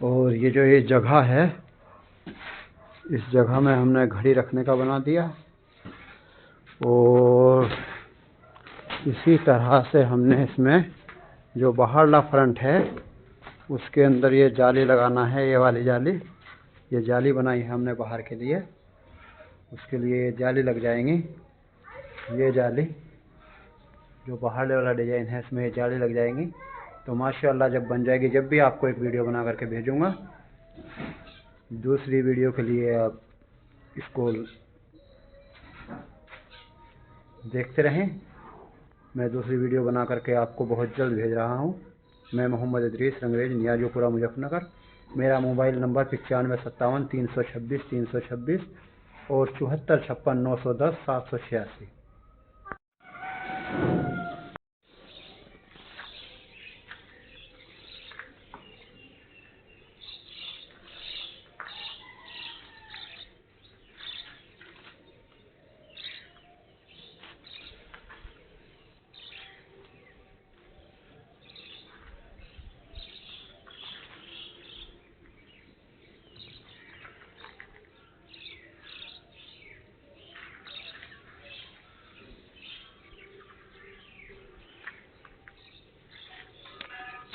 اور یہ جو یہ جگہ ہے، اس جگہ میں ہم نے گھڑی رکھنے کا بنا دیا، اور اسی طرح سے ہم نے اس میں جو باہرلا فرنٹ ہے اس کے اندر یہ جالی لگانا ہے، یہ والی جالی، یہ جالی بنائی ہے ہم نے باہر کے لیے، اس کے لیے یہ جالی لگ جائیں گی، یہ جالی جو باہر والا ڈیزائن ہے اس میں یہ جالی لگ جائیں گی۔ تو ماشاءاللہ جب بن جائے گی، جب بھی آپ کو ایک ویڈیو بنا کر کے بھیجوں گا، دوسری ویڈیو کے لیے آپ اس کو دیکھتے رہیں۔ میں دوسری ویڈیو بنا کر کے آپ کو بہت جلد بھیج رہا ہوں۔ میں محمد ادریس رنگریز، نیازو پورہ، مظفر نگر۔ میرا موبائل نمبر 9557 326 326 اور 7456 910 786۔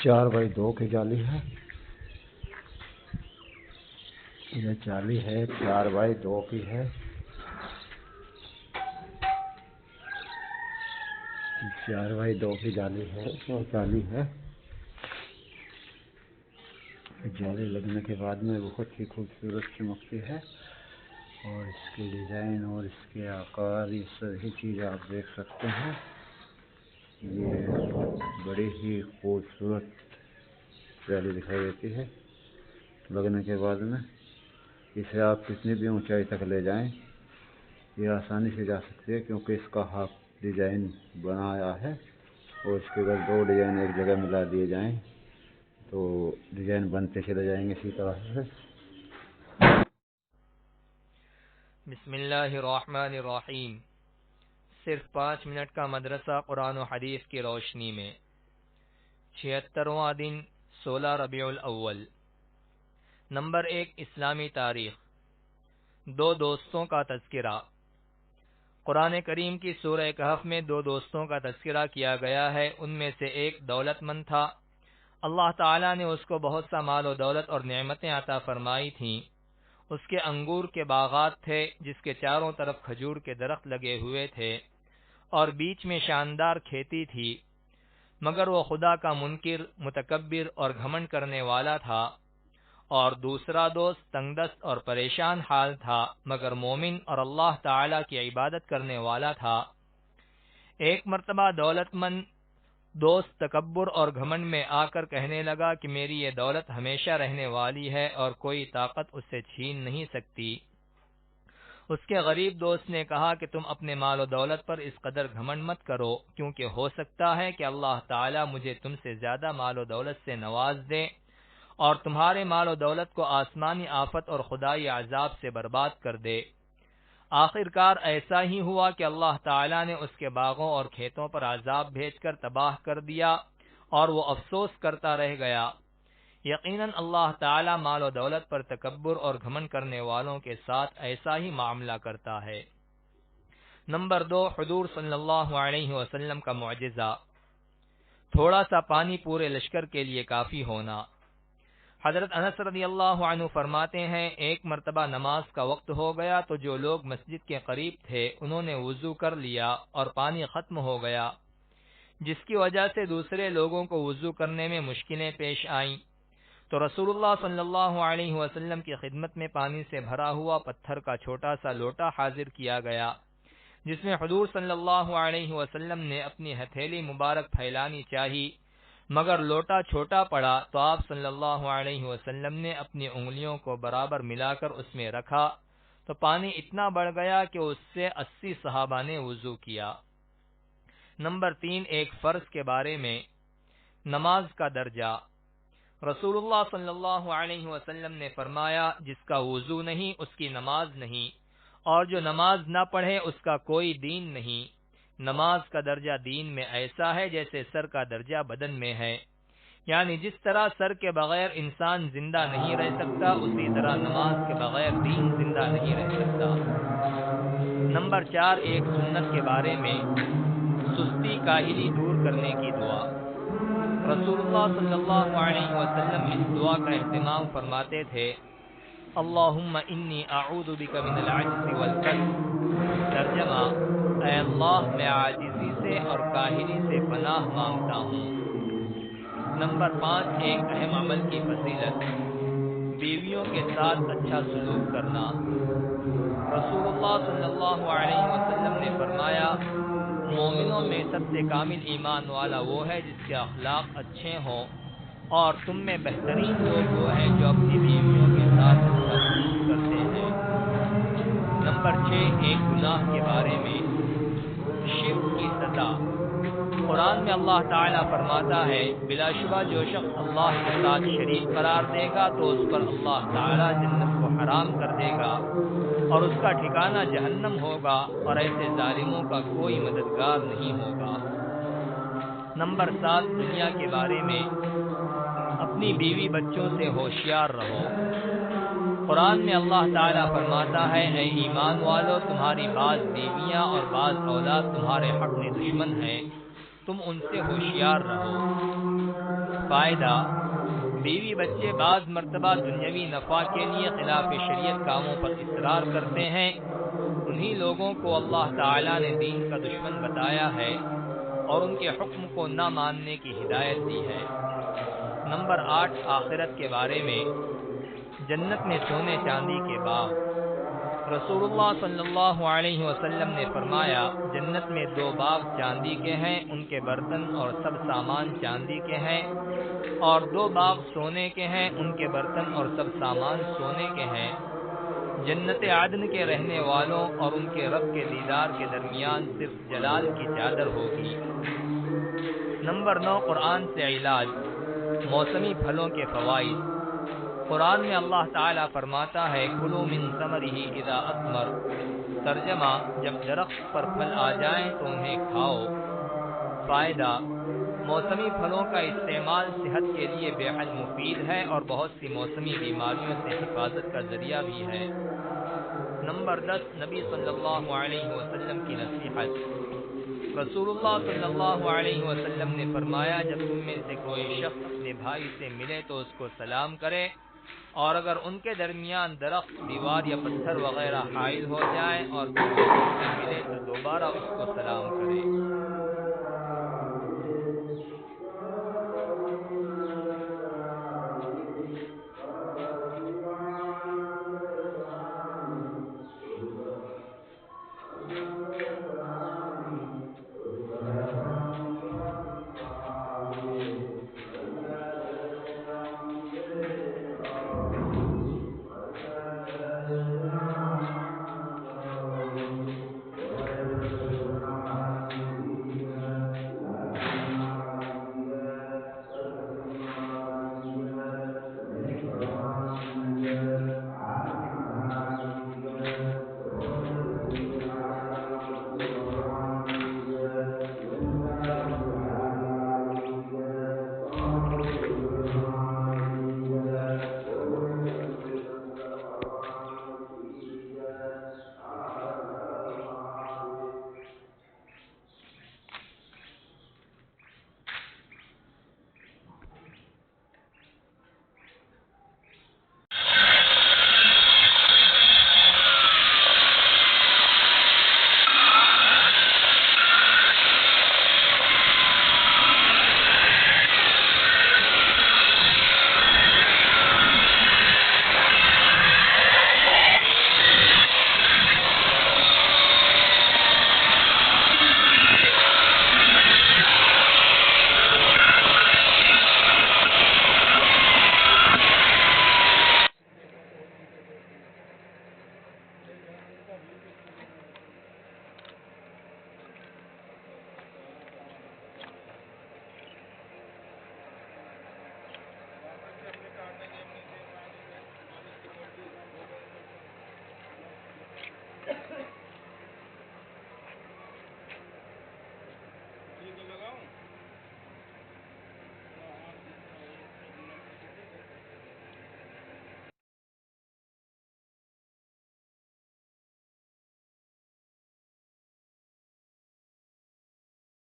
چار بائی دو کی جالی ہے، یہ جالی ہے 4x2 کی ہے، 4x2 کی جالی ہے، اور جالی ہے، جالی لگنے کے بعد میں بہت ہی خوبصورت چمکتی ہے، اور اس کے ڈیزائن اور اس کے آکار، یہ سبھی چیز آپ دیکھ سکتے ہیں۔ یہ بڑی ہی خوبصورت جالی دکھائی دیتی ہے لگنے کے بعد میں۔ اسے آپ کتنی بھی اونچائی تک لے جائیں، یہ آسانی سے جا سکتی ہے، کیونکہ اس کا ہاف ڈیزائن بنایا ہے، اور اس کے اگر دو ڈیزائن ایک جگہ ملا دیے جائیں تو ڈیزائن بنتے چلے جائیں گے اسی طرح سے۔ بسم اللہ الرحمن الرحیم۔ صرف 5 منٹ کا مدرسہ قرآن و حدیث کی روشنی میں۔ 76واں دن 16 ربیع الاول۔ نمبر 1، اسلامی تاریخ۔ 2 دوستوں کا تذکرہ۔ قرآن کریم کی سورہ کہف میں 2 دوستوں کا تذکرہ کیا گیا ہے۔ ان میں سے ایک دولت مند تھا، اللہ تعالیٰ نے اس کو بہت سا مال و دولت اور نعمتیں عطا فرمائی تھیں۔ اس کے انگور کے باغات تھے جس کے چاروں طرف کھجور کے درخت لگے ہوئے تھے، اور بیچ میں شاندار کھیتی تھی، مگر وہ خدا کا منکر، متکبر اور گھمنڈ کرنے والا تھا۔ اور دوسرا دوست تنگ دست اور پریشان حال تھا، مگر مومن اور اللہ تعالی کی عبادت کرنے والا تھا۔ ایک مرتبہ دولت مند دوست تکبر اور گھمنڈ میں آ کر کہنے لگا کہ میری یہ دولت ہمیشہ رہنے والی ہے اور کوئی طاقت اس سے چھین نہیں سکتی۔ اس کے غریب دوست نے کہا کہ تم اپنے مال و دولت پر اس قدر گھمنڈ مت کرو، کیونکہ ہو سکتا ہے کہ اللہ تعالی مجھے تم سے زیادہ مال و دولت سے نواز دے اور تمہارے مال و دولت کو آسمانی آفت اور خدائی عذاب سے برباد کر دے۔ آخر کار ایسا ہی ہوا کہ اللہ تعالیٰ نے اس کے باغوں اور کھیتوں پر عذاب بھیج کر تباہ کر دیا، اور وہ افسوس کرتا رہ گیا۔ یقیناً اللہ تعالیٰ مال و دولت پر تکبر اور گھمنڈ کرنے والوں کے ساتھ ایسا ہی معاملہ کرتا ہے۔ نمبر 2، حضور صلی اللہ علیہ وسلم کا معجزہ۔ تھوڑا سا پانی پورے لشکر کے لیے کافی ہونا۔ حضرت انس رضی اللہ عنہ فرماتے ہیں، ایک مرتبہ نماز کا وقت ہو گیا تو جو لوگ مسجد کے قریب تھے انہوں نے وضو کر لیا اور پانی ختم ہو گیا، جس کی وجہ سے دوسرے لوگوں کو وضو کرنے میں مشکلیں پیش آئیں۔ تو رسول اللہ صلی اللہ علیہ وسلم کی خدمت میں پانی سے بھرا ہوا پتھر کا چھوٹا سا لوٹا حاضر کیا گیا، جس میں حضور صلی اللہ علیہ وسلم نے اپنی ہتھیلی مبارک پھیلانی چاہی، مگر لوٹا چھوٹا پڑا تو آپ صلی اللہ علیہ وسلم نے اپنی انگلیوں کو برابر ملا کر اس میں رکھا تو پانی اتنا بڑھ گیا کہ اس سے 80 صحابہ نے وضو کیا۔ نمبر 3، ایک فرض کے بارے میں۔ نماز کا درجہ۔ رسول اللہ صلی اللہ علیہ وسلم نے فرمایا، جس کا وضو نہیں اس کی نماز نہیں، اور جو نماز نہ پڑھے اس کا کوئی دین نہیں۔ نماز کا درجہ دین میں ایسا ہے جیسے سر کا درجہ بدن میں ہے۔ یعنی جس طرح سر کے بغیر انسان زندہ نہیں رہ سکتا، اسی طرح نماز کے بغیر دین زندہ نہیں رہ سکتا۔ نمبر 4، ایک سنت کے بارے میں سستی کاہلی دور کرنے کی دعا۔ رسول اللہ صلی اللہ علیہ وسلم اس دعا کا اہتمام فرماتے تھے، اللہم انی اعوذ بک من العجز والکسل، ترجمہ، اے اللہ میں عاجزی سے اور کاہلی سے پناہ مانگتا ہوں۔ نمبر 5، ایک اہم عمل کی فضیلت، بیویوں کے ساتھ اچھا سلوک کرنا۔ رسول اللہ صلی اللہ علیہ وسلم نے فرمایا، مومنوں میں سب سے کامل ایمان والا وہ ہے جس کے اخلاق اچھے ہوں، اور تم میں بہترین لوگ وہ ہیں جو اپنی بیویوں کے ساتھ اچھا سلوک کرتے ہیں۔ نمبر 6، ایک گناہ کے بارے میں، شرک کی سزا۔ قرآن میں اللہ تعالیٰ فرماتا ہے، بلا شبہ جو شخص اللہ کے ساتھ شریک قرار دے گا تو اس پر اللہ تعالیٰ جنت کو حرام کر دے گا اور اس کا ٹھکانہ جہنم ہوگا، اور ایسے ظالموں کا کوئی مددگار نہیں ہوگا۔ نمبر 7، دنیا کے بارے میں، اپنی بیوی بچوں سے ہوشیار رہو۔ قرآن میں اللہ تعالیٰ فرماتا ہے، اے ایمان والو، تمہاری بعض بیویاں اور بعض اولاد تمہارے حق میں دشمن ہیں، تم ان سے ہوشیار رہو۔ فائدہ، بیوی بچے بعض مرتبہ دنیاوی نفع کے لیے خلاف شریعت کاموں پر اصرار کرتے ہیں، انہی لوگوں کو اللہ تعالیٰ نے دین کا دشمن بتایا ہے اور ان کے حکم کو نہ ماننے کی ہدایت دی ہے۔ نمبر 8، آخرت کے بارے میں، جنت میں سونے چاندی کے باغ۔ رسول اللہ صلی اللہ علیہ وسلم نے فرمایا، جنت میں 2 باغ چاندی کے ہیں، ان کے برتن اور سب سامان چاندی کے ہیں، اور 2 باغ سونے کے ہیں، ان کے برتن اور سب سامان سونے کے ہیں۔ جنت عدن کے رہنے والوں اور ان کے رب کے دیدار کے درمیان صرف جلال کی چادر ہوگی۔ نمبر 9، قرآن سے علاج، موسمی پھلوں کے فوائد۔ قرآن میں اللہ تعالیٰ فرماتا ہے، کلوا من ثمرہ اذا اثمر، ترجمہ، جب درخت پر پھل آ جائیں تو انہیں کھاؤ۔ فائدہ، موسمی پھلوں کا استعمال صحت کے لیے بے حد مفید ہے اور بہت سی موسمی بیماریوں سے حفاظت کا ذریعہ بھی ہے۔ نمبر 10، نبی صلی اللہ علیہ وسلم کی نصیحت۔ رسول اللہ صلی اللہ علیہ وسلم نے فرمایا، جب تم میں سے کوئی شخص اپنے بھائی سے ملے تو اس کو سلام کرے، اور اگر ان کے درمیان درخت، دیوار یا پتھر وغیرہ حائل ہو جائیں اور پھر وہ ان سے ملے تو دوبارہ اس کو سلام کرے۔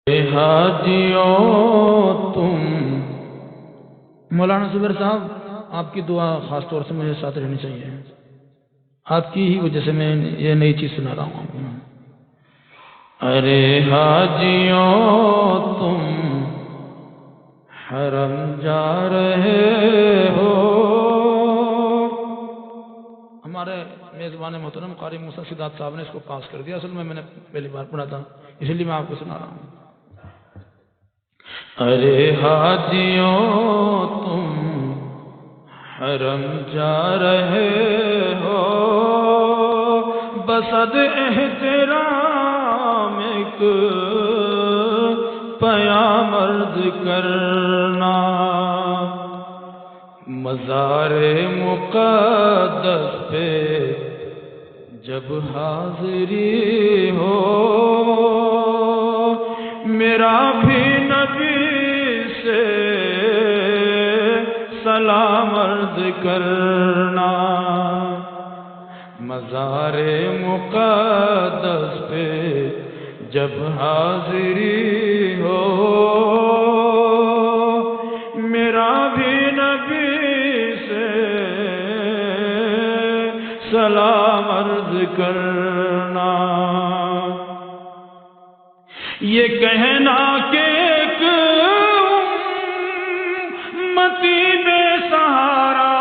حاجیوں تم، مولانا زبیر صاحب آپ کی دعا خاص طور سے مجھے ساتھ رہنی چاہیے، آپ کی ہی وجہ سے میں یہ نئی چیز سنا رہا ہوں. ارے حاجیوں تم حرم جا رہے ہو. ہمارے میزبان محترم قاری موسیٰ سداد صاحب نے اس کو پاس کر دیا، اصل میں نے پہلی بار پڑھا تھا، اسی لیے میں آپ کو سنا رہا ہوں. ارے حاجیوں تم حرم جا رہے ہو، بصد احترام ایک پیام عرض کرنا. مزار مقدس پہ جب حاضری ہو، میرا بھی نبی سے سلام عرض کرنا. مزار مقدس پہ جب حاضری ہو، میرا بھی نبی سے سلام عرض کرنا. یہ کہنا کہ ایک امتی بے سہارا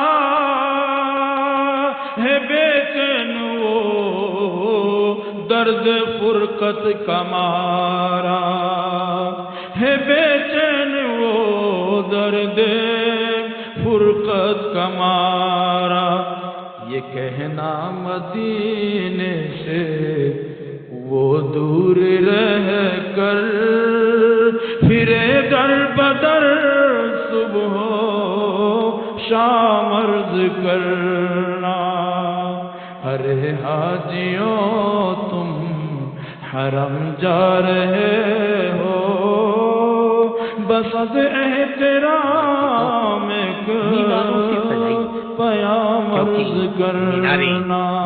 ہے، بے چین وہ درد فرقت کا مارا ہے، بے چین وہ درد فرقت کا مارا. یہ کہنا مدینے سے وہ دور رہ کر پھرے در بدر صبح و شام عرض کرنا. ارے حاجیوں تم حرم جا رہے ہو، بصد احترام ایک پیام عرض کرنا.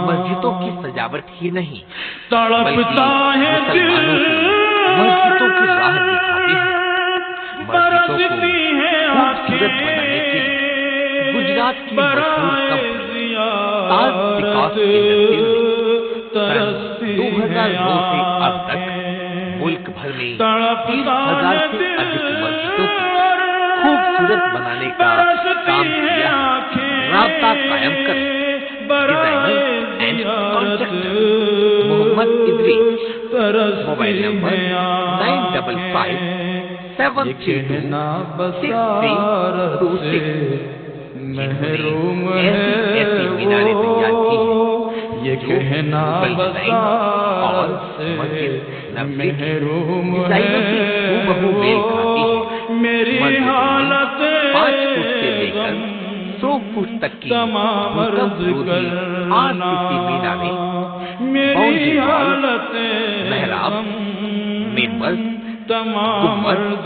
مسجدوں کی سجاوٹ ہی نہیں، تڑپتا ہے دل، مسجدوں کی راہ دکھاتی ہے. برستی ہے خوبصورت بنانے کے لیے گجرات کی مشہور کمپنی تاج وکاس انڈسٹریز نے سن 2009 سے اب تک ملک بھر میں 30,000 سے ادھک مسجدوں کو خوبصورت بنانے کا کام کیا ہے. رابطہ قائم کر designer and contractor Mohammad Idris. Mobile number 9557326326. محروم ایسی میناریں تیار کی ہیں یہ کہنا اور مسجد نبوی کے ڈیزائنوں سے ہو میل کھاتی ہے. میری حالت 5 فٹ سے لے کر 100 فٹ تک کی RCC میناریں، باؤنڈری وال، محراب، ممبر، گنبد،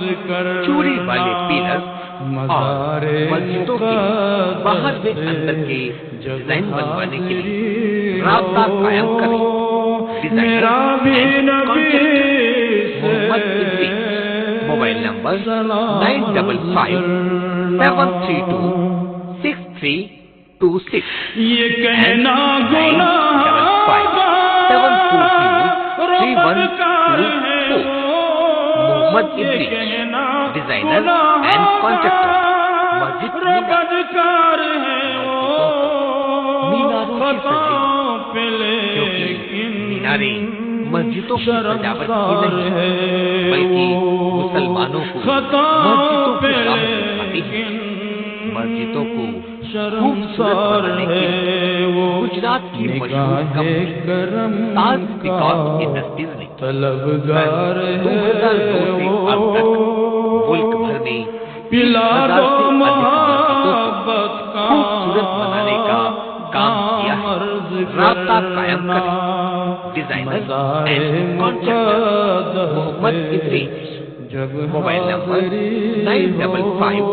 چوری والے پیلر اور مسجدوں کے باہر و اندر کے ڈیزائن بنوانے کے لیے رابطہ قائم کریں. Designer and contractor Mohammad Idris. Mobile number 9557326326. یہ کہنا گناہ 9557423124. Mohammad Idris. Designer and contractor مسجد میناروں کی سجائی، کیونکہ میناریں مسجدوں کی سجاوٹ ہی نہیں بلکہ مسلمانوں کو مسجدوں کی راہ دکھاتی ہیں. مسجدوں کو خوبصورت بنانے کے لیے گجرات کی مشہور کمپنی تاج وکاس انڈسٹریز نے 2009 سے اب تک ملک بھر میں 30,000 سے ادھک مسجدوں کو خوبصورت بنانے کا کام کیا ہے. رابطہ قائم کریں. Designer and contractor Mohammad Idris. Mobile number 9557326326.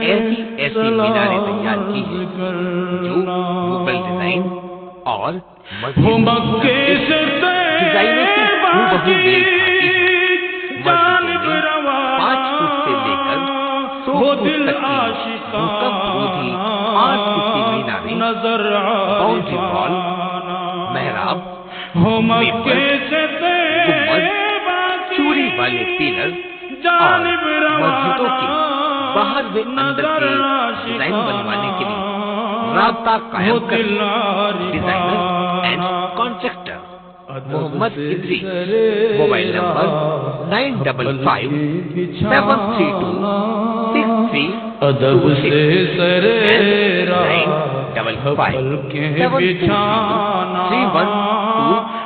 ایسی میناریں تیار کی ہیں جو مغل ڈیزائن اور مسجد ڈیزائنوں سے ہو میل کھاتی ہے۔ مسجدوں میں 5 فٹ سے لے کر 100 فٹ تک کی بھوکمپ رودھی 8 فٹ کی میناریں، باؤنڈری وال، محراب، ممبر، گنبد، چوری والے پیلر اور مسجدوں کے باہر و اندر کے ڈیزائن بنوانے کے لیے رابطہ قائم کر designer and contractor Mohammad Idris, mobile number 9557326326 ادب سے سرے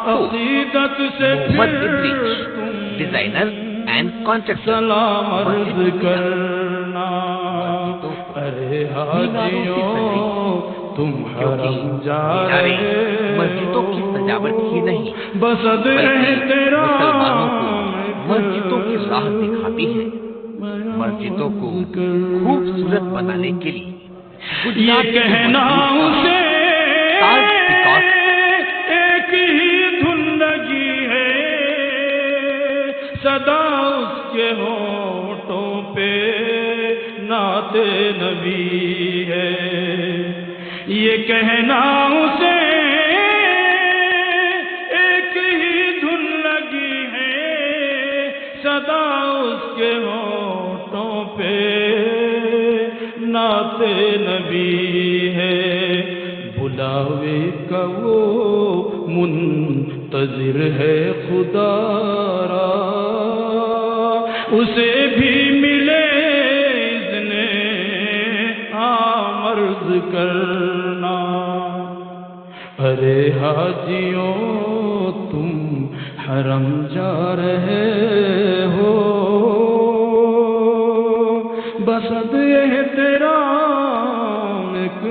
عقیدت سے Mohammad Idris, designer and contractor. سلام عرض کرنا ارے حاجیوں تم حرم جا رہے، مسجدوں کی سجاوٹ ہی نہیں بسد بلکہ مسلمانوں کو مسجدوں کی راہ دکھاتی ہے۔ مسجدوں کو خوبصورت بنانے کے لیے یہ کہنا اسے ایک ہی دھن لگی ہے، صدا اس کے ہونٹوں پہ نعت نبی ہے۔ یہ کہنا اسے ایک ہی دھن لگی ہے، صدا اس کے ہونٹوں پہ نعت نبی ہے۔ بلاوے کا وہ منتظر ہے خدا را، اسے بھی ملے اذن آمرز کرنا۔ ارے حاجیوں تم حرم جا رہے ہو، بسد احترام ایک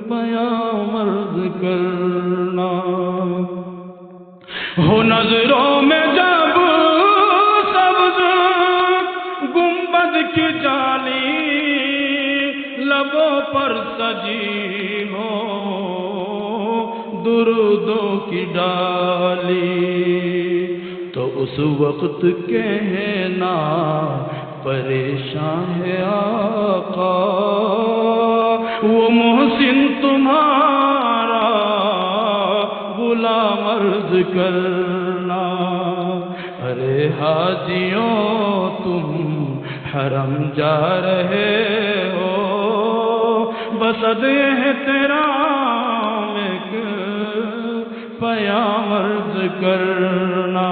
پیام عرض کرنا۔ ہو نظروں میں جب سبز گنبد کی جالی، لبوں پر سجی ہو درودوں کی ڈالی، تو اس وقت کہنا پریشان ہے آقا، وہ محسن تمہارا غلام عرض کرنا۔ ارے حاجیوں تم حرم جا رہے ہو، بسد احترام ایک پیام عرض کرنا۔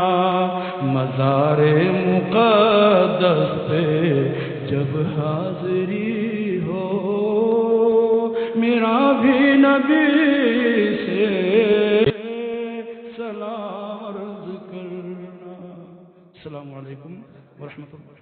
مزار مقدس پہ جب حاضری ہو، میرا بھی نبی سے سلام عرض کرنا۔ السلام علیکم ورحمۃ اللہ۔